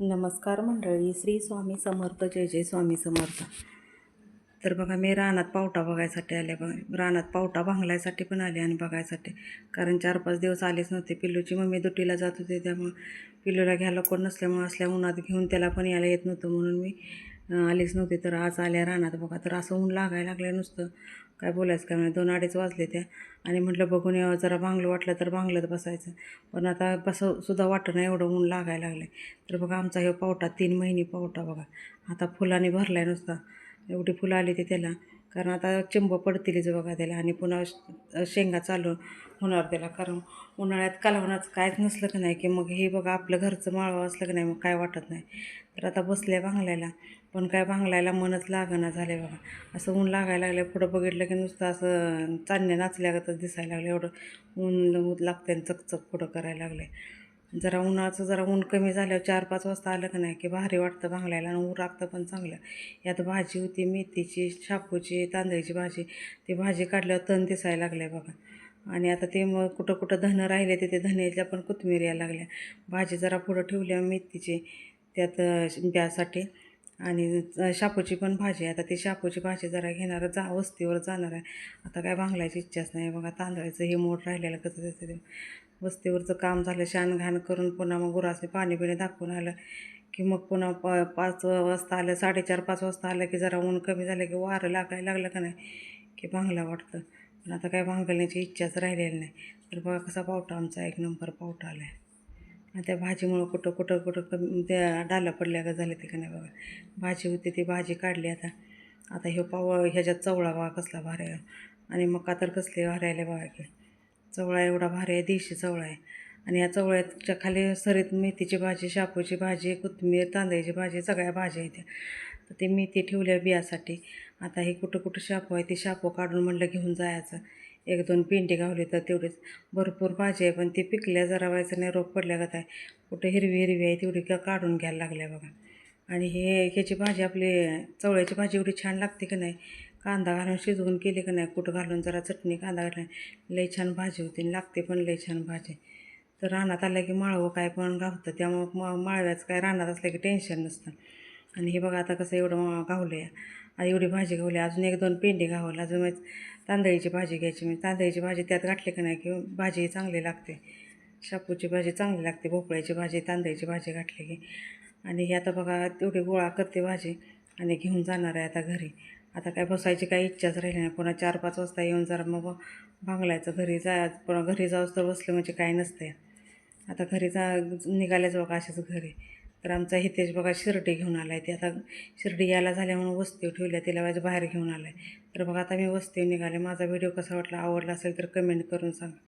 नमस्कार मंडळी, श्री स्वामी समर्थ, जय जय स्वामी समर्थ. तर बघा, मी रानात पावटा बघायसाठी आले. बघा, रानात पावटा भांगलायसाठी पण आले आणि बघायसाठी, कारण 4-5 दिवस आलेच नव्हते. पिल्लूची मम्मी दुटीला जात होते, त्यामुळं पिल्लूला घ्यायला कोण नसल्यामुळं असल्या उन्हात घेऊन त्याला पण यायला येत नव्हतं, म्हणून मी आलीच नव्हती. तर आज आल्या रानात. बघा, तर असं ऊन लागायला लागलं नुसतं, काय बोलायचं काय म्हणजे 2-2:30 वाजले त्या. आणि म्हटलं बघून यावं, जरा भांगलं वाटलं तर भांगलत बसायचं, पण आता बसं सुद्धा वाटतं नाही, एवढं ऊन लागायला लागलं. तर बघा, आमचा हे पावटा 3 महिने पावटा बघा आता फुलाने भरलाय नुसता. एवढी फुलं आली ती त्याला, कारण आता चिंब पडतीलच बघा त्याला. आणि पुन्हा शेंगा चालू होणार त्याला, कारण उन्हाळ्यात कालवणाचं काहीच नसलं की नाही की मग हे बघा आपलं घरचं माळवं असलं की नाही मग काय वाटत नाही. तर आता बसल्या भांगलायला, पण काय भांगलायला मनच लागना झाले बघा. असं ऊन लागायला लागलं, पुढं बघितलं की नुसतं असं चांदण्या नाचल्यागतच दिसायला लागलं. एवढं ऊन लागते आणि चकचक पुढं करायला लागले. जरा उन्हाचं जरा ऊन कमी झाल्यावर 4-5 वाजता आलं का नाही की भारी वाटतं भांगलायला, आणि ऊन लागतं पण चांगलं. यात भाजी होती मेथीची, शापूची, तांदळीची भाजी. ती भाजी काढल्यावर तण दिसायला लागले बघा. आणि आता ते मग कुठं कुठं धनं राहिले ते धन्याच्या पण कोथिंबीर यायला लागल्या. भाजी जरा पुढं ठेवल्या मेथीची त्यात ब्यासाठी, आणि शापूची पण भाजी. आता ती शापूची भाजी जरा घेणार, वस्तीवर जाणार आहे. आता काय भांगलायची इच्छाच नाही बघा. तांदळाचं हे मोठ राहिलेलं कसं दिसतं ते. वस्तीवरचं काम झालं, शानघाण करून पुन्हा मग गुराचे पाणी बिणी दाखवून आलं की मग पुन्हा 5 वाजता आलं, 4:30-5 वाजता आलं की जरा ऊन कमी झालं की वारं लागायला लागलं का नाही की भांगला वाटतं. पण आता काय भांगण्याची इच्छाच राहिलेली नाही. तर बघा कसा पावटा आमचा 1 नंबर पावटा आला आहे. आणि त्या भाजीमुळं कुठं कुठं कुठं कमी त्या डाला पडल्या का झालं ते का नाही बघा. भाजी होती ती भाजी काढली आता. आता ह्याच्यात चवळा बघा कसला भारी आहे, आणि मका तर कसले भारी आले बघा की. चवळा एवढा भारी आहे, देशी चवळा आहे. आणि या चवळ्याच्या खाली सरीत मेथीची भाजी, शापूची भाजी, कोथिंबीर, तांदळाची भाजी, सगळ्या भाज्या आहेत. तर ते मेथी ठेवल्या बियासाठी. आता हे कुठं कुठं शापू आहे, ते शापू काढून म्हणलं घेऊन जायचं. 1-2 पेंडी गावली तर तेवढीच. भरपूर भाजी आहे, पण ती पिकल्या जरा व्हायचं नाही, रोग पडल्यागत आहे. कुठं हिरवी हिरवी आहे तेवढी काढून घ्यायला लागल्या बघा. आणि ह्याची भाजी, आपली चवळ्याची भाजी एवढी छान लागते की नाही, कांदा घालून शिजवून केली की नाही, कुठं घालून जरा चटणी कांदा घालून, लई छान भाजी होती आणि लागते पण लई छान भाजी. तर रानात आलं की माळवं काय पण गावतं, त्यामुळं माळव्याचं काय रानात असलं की टेन्शन नसतं. आणि हे बघा आता कसं एवढं गावलं आहे. एवढी भाजी गावली, अजून 1-2 पेंडी गावलं. अजून मग तांदळीची भाजी घ्यायची, म्हणजे तांदळीची भाजी त्यात घातली की नाही की भाजी चांगली लागते. शापूची भाजी चांगली लागते, भोपळ्याची भाजी, तांदळीची भाजी घातली की. आणि हे आता बघा तेवढी गोळा करते भाजी आणि घेऊन जाणार आहे आता घरी. आता काय बसायची काही इच्छाच राहिली नाही. पुन्हा 4-5 वाजता येऊन जरा मग भांगलायचं, घरी पुन्हा घरी जाऊच तर बसलं म्हणजे काय नसतंय. आता घरी निघाल्याच बघा असेच घरी. तर आमचा हितेश बघा शिर्डी घेऊन आला आहे. ते आता शिर्डी यायला झाल्या म्हणून वस्तीवर ठेवल्या, तिला बाहेर घेऊन आला आहे. तर बघा आता मी वस्तीवर निघाले. माझा व्हिडिओ कसा वाटला, आवडला असेल तर कमेंट करून सांगा.